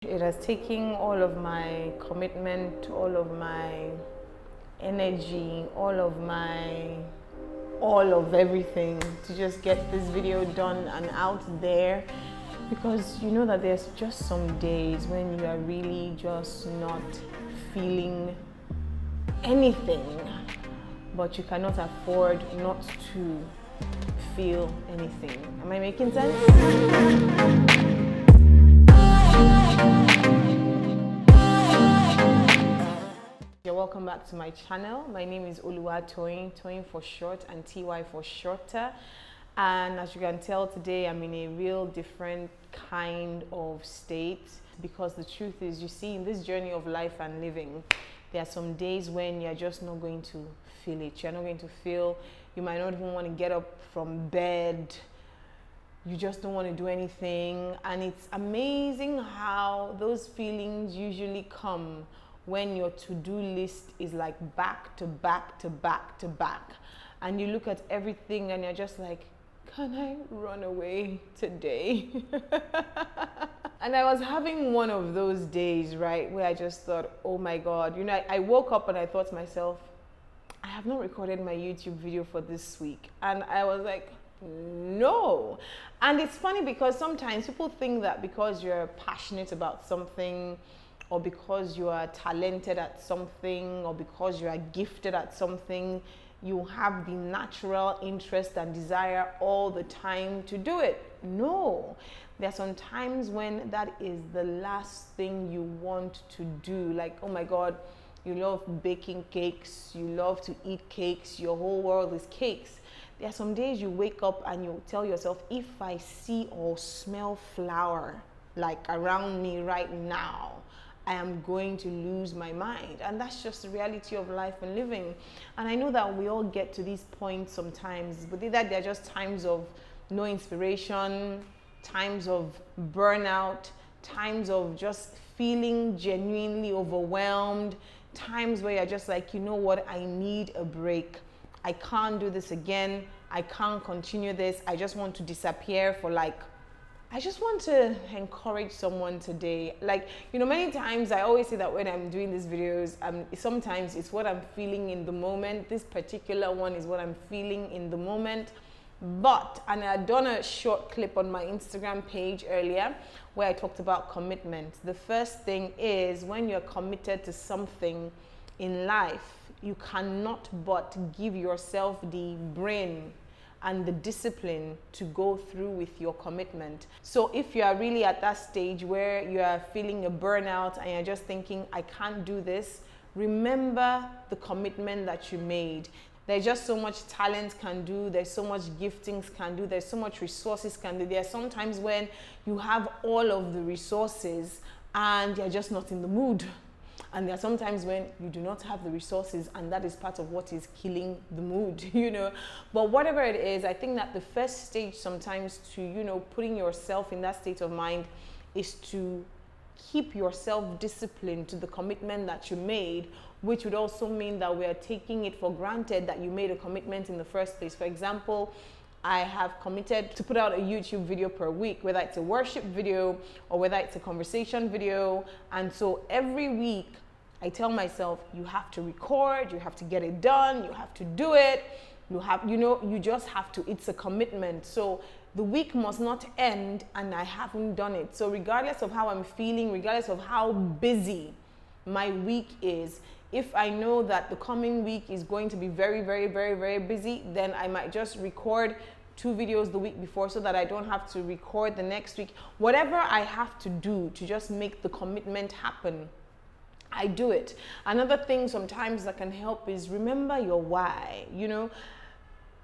It has taken all of my commitment, all of my energy, all of everything to just get this video done and out there, because you know that there's just some days when you are really just not feeling anything, but you cannot afford not to feel anything. Am I making sense? You're welcome back to my channel. My name is Oluwatoyin, Toyin for short and TY for shorter. And as you can tell today, I'm in a real different kind of state, because the truth is, you see, in this journey of life and living, there are some days when you're just not going to feel it. You're not going to feel, you might not even want to get up from bed. You just don't want to do anything. And it's amazing how those feelings usually come when your to-do list is like back to back to back to back, and you look at everything and you're just like, can I run away today? And I was having one of those days, right, where I just thought, oh my God, you know, I woke up and I thought to myself, I have not recorded my YouTube video for this week. And I was like, no. And it's funny because sometimes people think that because you're passionate about something, or because you are talented at something, or because you are gifted at something, you have the natural interest and desire all the time to do it. No. There are some times when that is the last thing you want to do. Like, oh my God, you love baking cakes, you love to eat cakes, your whole world is cakes. There are some days you wake up and you tell yourself, if I see or smell flour like around me right now, I am going to lose my mind. And that's just the reality of life and living. And I know that we all get to these points sometimes, but that they're just times of no inspiration, times of burnout, times of just feeling genuinely overwhelmed, times where you're just like, you know what, I need a break. I can't do this again. I can't continue this. I just want to disappear for I just want to encourage someone today. Like, you know, many times I always say that when I'm doing these videos, sometimes it's what I'm feeling in the moment. This particular one is what I'm feeling in the moment. But, and I had done a short clip on my Instagram page earlier where I talked about commitment. The first thing is, when you're committed to something in life, you cannot but give yourself the brain and the discipline to go through with your commitment. So if you are really at that stage where you are feeling a burnout and you're just thinking, I can't do this, remember the commitment that you made. There's just so much talent can do, there's so much giftings can do, there's so much resources can do. There are sometimes when you have all of the resources and you're just not in the mood. And there are sometimes when you do not have the resources, and that is part of what is killing the mood, you know. But whatever it is, I think that the first stage sometimes to, you know, putting yourself in that state of mind is to keep yourself disciplined to the commitment that you made, which would also mean that we are taking it for granted that you made a commitment in the first place. For example, I have committed to put out a YouTube video per week, whether it's a worship video or whether it's a conversation video. And so every week I tell myself, you have to record, you have to get it done, you have to do it, you just have to, it's a commitment. So the week must not end and I haven't done it. So regardless of how I'm feeling, regardless of how busy my week is, if I know that the coming week is going to be very, very, very, very busy, then I might just record 2 videos the week before so that I don't have to record the next week. Whatever I have to do to just make the commitment happen, I do it. Another thing sometimes that can help is remember your why. You know,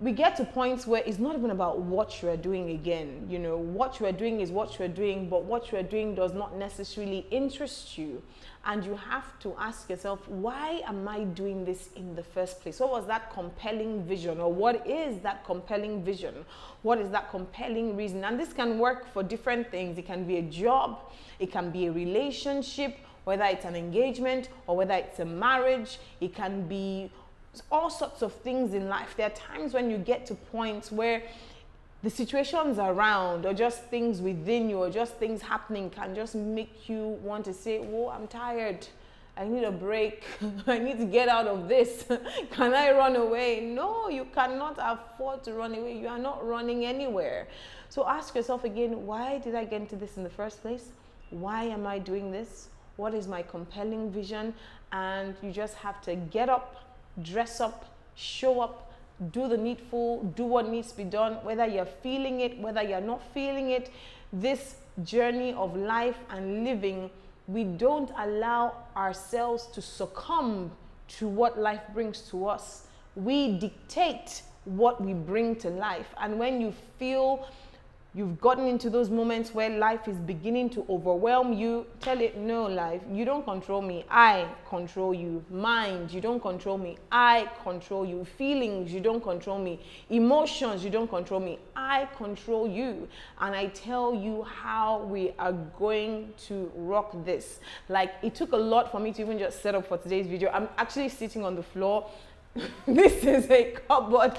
we get to points where it's not even about what you are doing again. You know, what you are doing is what you are doing, but what you are doing does not necessarily interest you. And you have to ask yourself, why am I doing this in the first place? What was that compelling vision? Or what is that compelling vision? What is that compelling reason? And this can work for different things. It can be a job, it can be a relationship, whether it's an engagement or whether it's a marriage. It can be all sorts of things in life. There are times when you get to points where the situations around, or just things within you, or just things happening can just make you want to say, whoa, I'm tired. I need a break. I need to get out of this. Can I run away? No, you cannot afford to run away. You are not running anywhere. So ask yourself again, why did I get into this in the first place? Why am I doing this? What is my compelling vision? And you just have to get up, dress up, show up, do the needful, do what needs to be done, whether you're feeling it, whether you're not feeling it. This journey of life and living, we don't allow ourselves to succumb to what life brings to us. We dictate what we bring to life. And when you feel you've gotten into those moments where life is beginning to overwhelm you, tell it, no, life, you don't control me. I control you. Mind, you don't control me. I control you. Feelings, you don't control me. Emotions, you don't control me. I control you. And I tell you how we are going to rock this. Like, it took a lot for me to even just set up for today's video. I'm actually sitting on the floor. This is a cupboard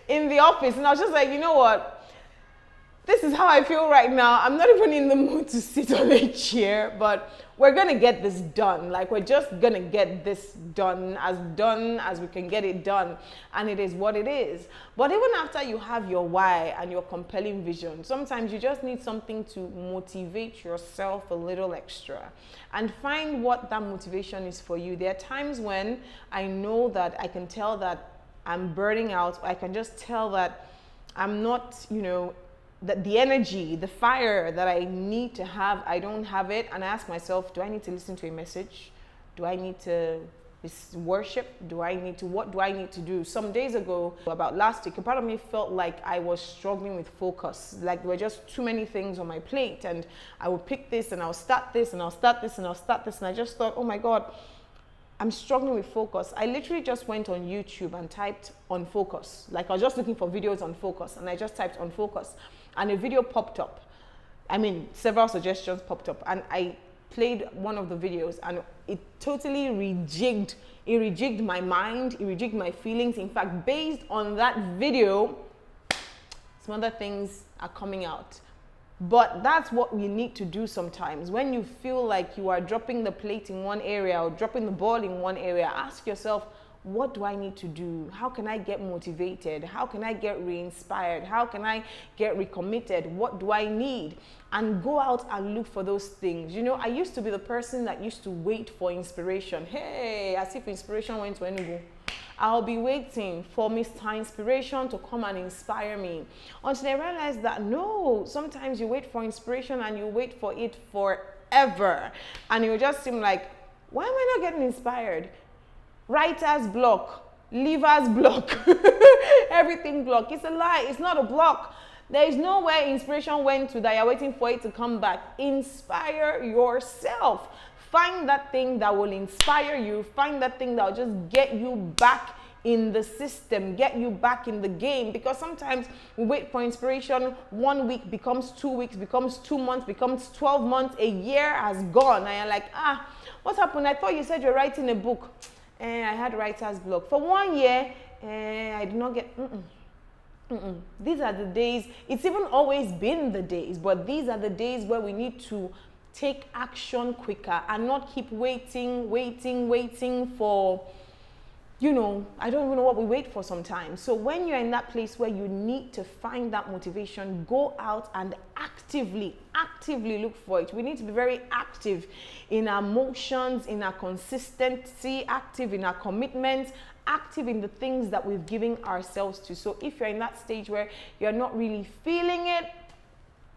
in the office. And I was just like, you know what? This is how I feel right now. I'm not even in the mood to sit on a chair, but we're gonna get this done. Like, we're just gonna get this done as we can get it done. And it is what it is. But even after you have your why and your compelling vision, sometimes you just need something to motivate yourself a little extra. And find what that motivation is for you. There are times when I know that I can tell that I'm burning out. I can just tell that I'm not, that the energy, the fire that I need to have, I don't have it. And I ask myself, do I need to listen to a message? Do I need to worship? What do I need to do? Some days ago, about last week, a part of me felt like I was struggling with focus. Like, there were just too many things on my plate, and I would pick this and I'll start this and I'll start this and I'll start this. And I just thought, oh my God, I'm struggling with focus. I literally just went on YouTube and typed on focus. Like, I was just looking for videos on focus, and I just typed on focus. And a video popped up. Several suggestions popped up, and I played one of the videos, and it totally rejigged my mind, it rejigged my feelings. In fact, based on that video, some other things are coming out. But that's what we need to do sometimes. When you feel like you are dropping the plate in one area or dropping the ball in one area, ask yourself, what do I need to do? How can I get motivated? How can I get re-inspired? How can I get recommitted? What do I need? And go out and look for those things. I used to be the person that used to wait for inspiration. Hey, as if inspiration went to Enugu. I'll be waiting for Mr. Inspiration to come and inspire me. Until I realized that no, sometimes you wait for inspiration and you wait for it forever. And it will just seem like, why am I not getting inspired? Writer's block, liver's block, everything block. It's a lie. It's not a block. There is nowhere inspiration went to that you're waiting for it to come back. Inspire yourself. Find that thing that will inspire you. Find that thing that will just get you back in the system, get you back in the game. Because sometimes we wait for inspiration. 1 week becomes 2 weeks, becomes 2 months, becomes 12 months. A year has gone. And you're like, what happened? I thought you said you're writing a book. I had writer's block. For 1 year, I did not get... These are the days. It's even always been the days, but these are the days where we need to take action quicker and not keep waiting for, I don't even know what we wait for sometimes. So when you're in that place where you need to find that motivation, go out and actively look for it. We need to be very active in our motions, in our consistency, active in our commitment, active in the things that we've given ourselves to. So if you're in that stage where you're not really feeling it,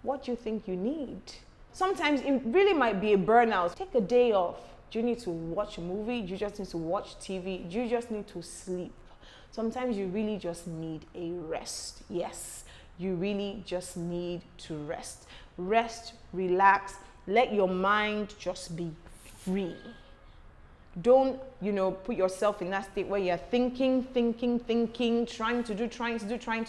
what do you think you need? Sometimes it really might be a burnout. Take a day off. Do you need to watch a movie? Do you just need to watch TV? Do you just need to sleep? Sometimes you really just need a rest. Yes, you really just need to rest. Rest, relax, let your mind just be free. Don't, put yourself in that state where you're thinking, trying to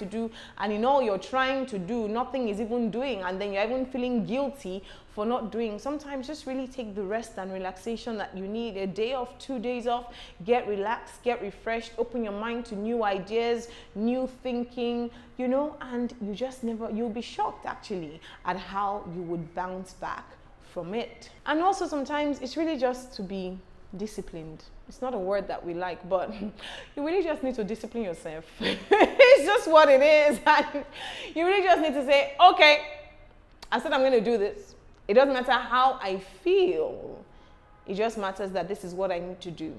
do, and in all you're trying to do, nothing is even doing, and then you're even feeling guilty for not doing. Sometimes just really take the rest and relaxation that you need. A day off, 2 days off, get relaxed, get refreshed, open your mind to new ideas, new thinking, and you'll be shocked actually at how you would bounce back from it. And also sometimes it's really just to be disciplined. It's not a word that we like, but you really just need to discipline yourself. It's just what it is. And you really just need to say, okay, I said I'm going to do this. It doesn't matter how I feel. It just matters that this is what I need to do.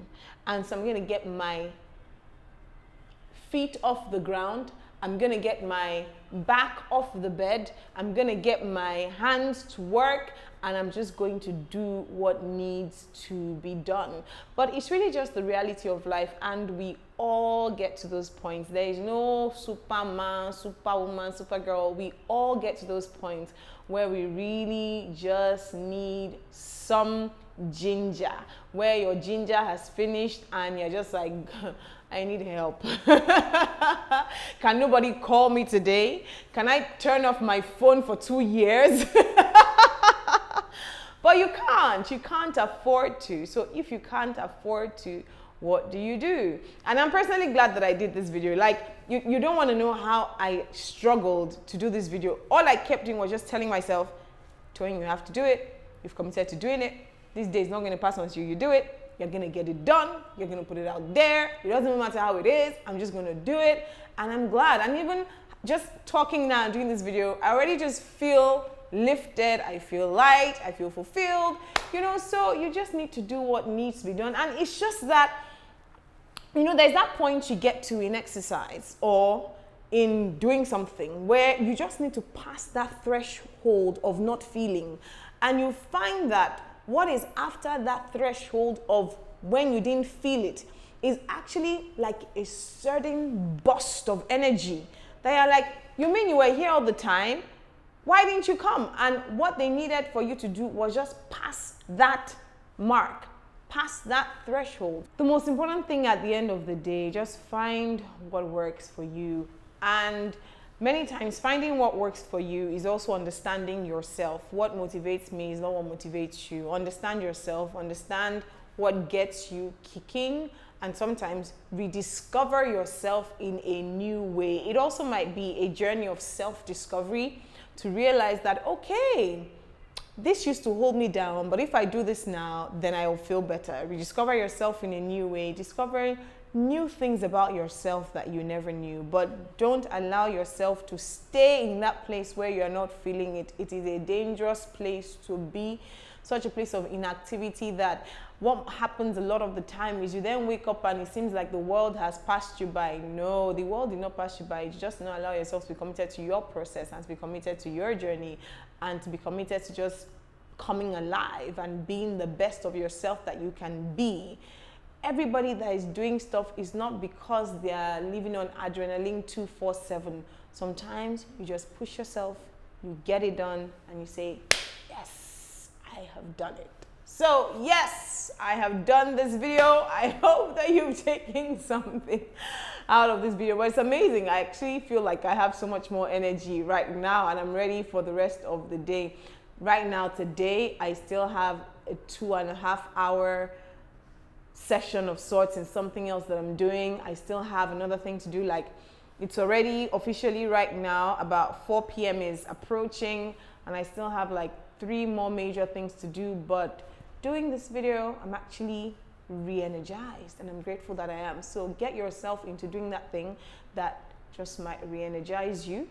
And so I'm going to get my feet off the ground. I'm going to get my back off the bed. I'm going to get my hands to work. And I'm just going to do what needs to be done. But it's really just the reality of life, and we all get to those points. There is no Superman, Superwoman, Supergirl. We all get to those points where we really just need some ginger, where your ginger has finished and you're just like, I need help. Can nobody call me today? Can I turn off my phone for 2 years? But you can't afford to. So if you can't afford to, what do you do? And I'm personally glad that I did this video. Like, you don't want to know how I struggled to do this video. All I kept doing was just telling myself, Toyin, you have to do it. You've committed to doing it. This day is not going to pass until you do it. You're going to get it done. You're going to put it out there. It doesn't matter how it is. I'm just going to do it. And I'm glad. And even just talking now and doing this video, I already just feel lifted, I feel light, I feel fulfilled, so you just need to do what needs to be done. And it's just that, there's that point you get to in exercise or in doing something where you just need to pass that threshold of not feeling. And you find that what is after that threshold of when you didn't feel it is actually like a certain burst of energy that you're like, you mean you were here all the time? Why didn't you come? And what they needed for you to do was just pass that mark, pass that threshold. The most important thing at the end of the day, just find what works for you. And many times finding what works for you is also understanding yourself. What motivates me is not what motivates you. Understand yourself, understand what gets you kicking, and sometimes rediscover yourself in a new way. It also might be a journey of self-discovery, to realize that, okay, this used to hold me down, but if I do this now, then I will feel better. Rediscover yourself in a new way, discover new things about yourself that you never knew, but don't allow yourself to stay in that place where you're not feeling it. It is a dangerous place to be, such a place of inactivity that what happens a lot of the time is you then wake up and it seems like the world has passed you by. No, the world did not pass you by. You just not allow yourself to be committed to your process and to be committed to your journey and to be committed to just coming alive and being the best of yourself that you can be. Everybody that is doing stuff is not because they are living on adrenaline 24/7. Sometimes you just push yourself, you get it done, and you say, yes, I have done it. So yes, I have done this video. I hope that you've taken something out of this video, but it's amazing. I actually feel like I have so much more energy right now and I'm ready for the rest of the day. Right now, today, I still have a 2.5 hour session of sorts and something else that I'm doing. I still have another thing to do. Like, it's already officially right now about 4 p.m. is approaching and I still have like 3 more major things to do, but doing this video, I'm actually re-energized and I'm grateful that I am. So get yourself into doing that thing that just might re-energize you,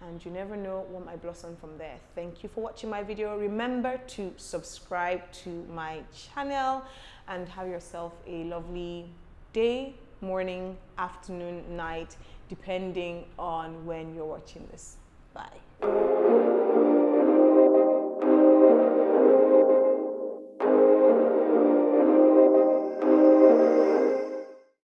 and you never know what might blossom from there. Thank you for watching my video. Remember to subscribe to my channel and have yourself a lovely day, morning, afternoon, night, depending on when you're watching this. Bye.